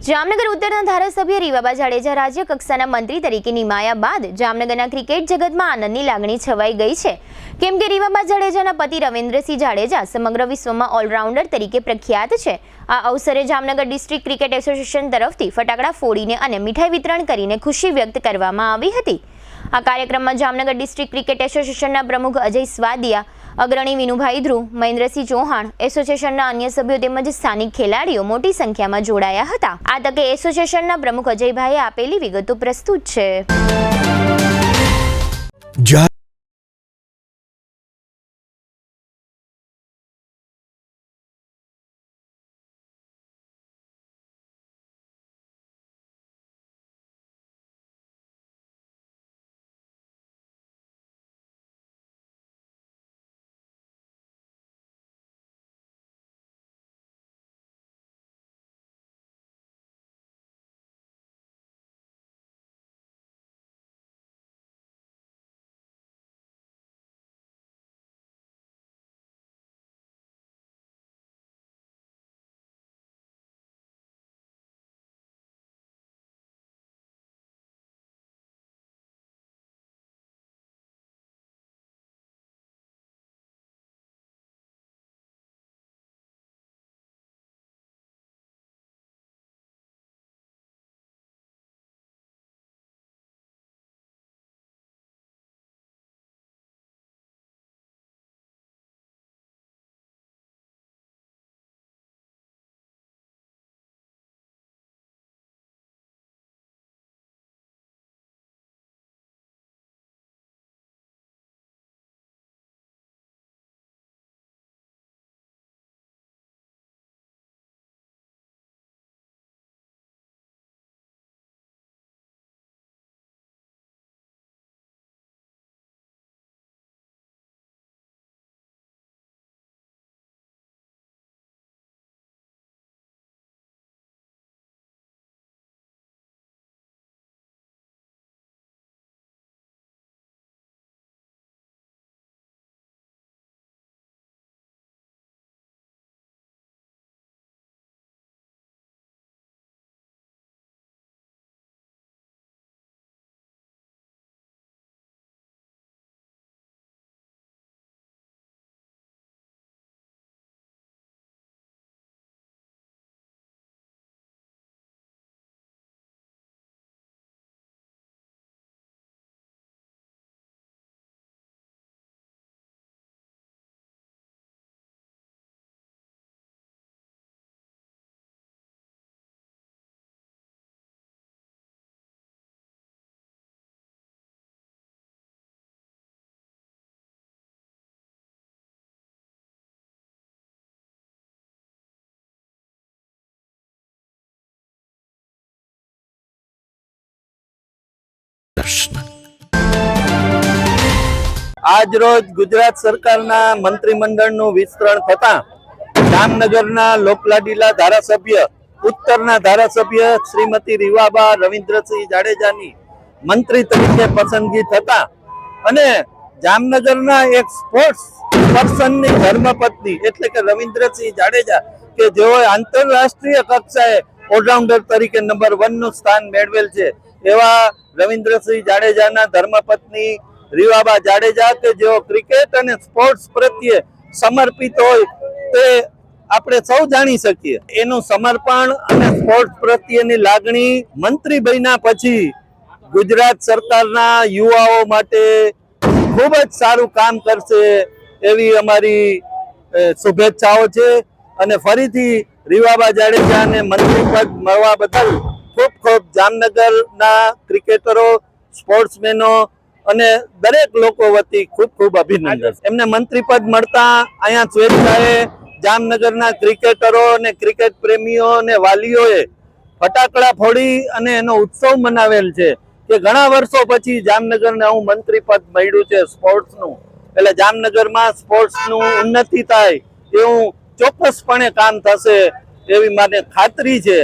જામનગર ઉત્તરના ધારાસભ્ય રીવાબા જાડેજા રાજ્ય કક્ષાના મંત્રી તરીકે નિમાયા બાદ જામનગરના ક્રિકેટ જગતમાં આનંદની લાગણી છવાઈ ગઈ છે, કેમ કે રીવાબા જાડેજાના પતિ રવિન્દ્રસિંહ જાડેજા સમગ્ર વિશ્વમાં ઓલરાઉન્ડર તરીકે પ્રખ્યાત છે। આ અવસરે જામનગર ડિસ્ટ્રિક્ટ ક્રિકેટ એસોસિએશન તરફથી ફટાકડા ફોડીને અને મીઠાઈ વિતરણ કરીને ખુશી વ્યક્ત કરવામાં આવી હતી। આ કાર્યક્રમમાં જામનગર ડિસ્ટ્રિક્ટ ક્રિકેટ એસોસિએશનના પ્રમુખ અજય સ્વાદિયા, અગ્રણી વિનુભાઈ ધ્રુવ, મહેન્દ્રસિંહ ચૌહાણ, એસોસિએશનના અન્ય સભ્યો તેમજ સ્થાનિક ખેલાડીઓ મોટી સંખ્યામાં જોડાયા હતા। આ તકે એસોસિએશનના પ્રમુખ અજયભાઈએ આપેલી વિગતો પ્રસ્તુત છે। આજ રોજ ગુજરાત સરકારના મંત્રીમંડળનું વિસ્તરણ થતા જામનગરના લોકલાડીલા ધારાસભ્ય ઉત્તરના ધારાસભ્ય શ્રીમતી રીવાબા રવિન્દ્રસિંહ જાડેજાની મંત્રી તરીકે પસંદગી થતા અને જામનગરના એક સ્પોર્ટ્સ પર્સનની ધર્મપત્ની એટલે કે રવિન્દ્રસિંહ જાડેજા કે જેઓ આંતરરાષ્ટ્રીય કક્ષાએ ઓલરાઉન્ડર તરીકે નંબર 1 નું સ્થાન મેળવેલ છે, એવા રવિન્દ્રસિંહ જાડેજાના ધર્મપત્ની રીવાબા જાડેજા કે જેઓ ક્રિકેટ અને સ્પોર્ટ્સ પ્રત્યે સમર્પિત હોય તે આપણે સૌ જાણી શકીએ। એનું સમર્પણ અને સ્પોર્ટ્સ પ્રત્યેની લાગણી મંત્રી બન્યા પછી ગુજરાત સરકારના યુવાઓ માટે ખૂબ જ સારું કામ કરશે એવી અમારી શુભેચ્છાઓ છે અને ફરીથી રીવાબા જાડેજાને મંત્રી પદ મળવા બદલ ખૂબ ખૂબ જામનગરના ક્રિકેટરો, સ્પોર્ટ્સમેનો અને દરેક લોકો વતી ખૂબ ખૂબ અભિનંદન। એમને મંત્રી પદ મળતા અહીંયા સ્વેચ્છાએ જામનગરના ક્રિકેટરો અને ક્રિકેટ પ્રેમીઓ અને વાલીઓએ ફટાકડા ફોડી અને એનો ઉત્સવ મનાવેલ છે કે ઘણા વર્ષો પછી જામનગરને આવું મંત્રી પદ મળ્યું છે સ્પોર્ટ્સનું, એટલે જામનગરમાં સ્પોર્ટ્સનું ઉન્નતિ થાય એવું ચોક્કસપણે કામ થશે એવી મને ખાતરી છે।